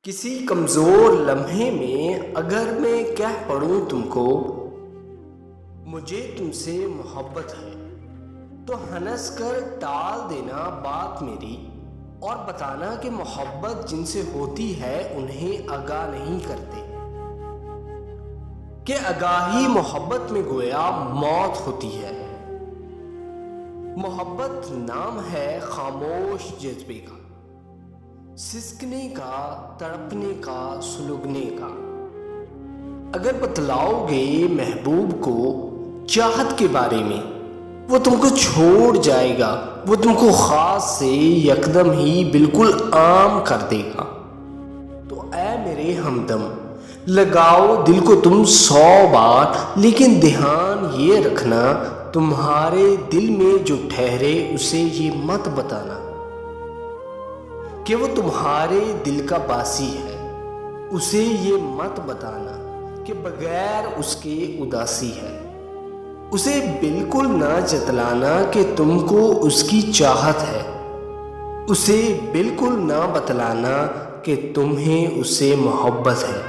کسی کمزور لمحے میں اگر میں کہہ پڑوں تم کو مجھے تم سے محبت ہے، تو ہنس کر ٹال دینا بات میری اور بتانا کہ محبت جن سے ہوتی ہے انہیں آگاہ نہیں کرتے، کہ آگاہی محبت میں گویا موت ہوتی ہے۔ محبت نام ہے خاموش جذبے کا، سسکنے کا، تڑپنے کا، سلگنے کا۔ اگر بتلاؤ گے محبوب کو چاہت کے بارے میں، وہ تم کو چھوڑ جائے گا، وہ تم کو خاص سے یکدم ہی بالکل عام کر دے گا۔ تو اے میرے ہمدم، لگاؤ دل کو تم 100 بار، لیکن دھیان یہ رکھنا تمہارے دل میں جو ٹھہرے اسے یہ مت بتانا کہ وہ تمہارے دل کا باسی ہے، اسے یہ مت بتانا کہ بغیر اس کے اداسی ہے، اسے بالکل نہ جتلانا کہ تم کو اس کی چاہت ہے، اسے بالکل نہ بتلانا کہ تمہیں اس سے محبت ہے۔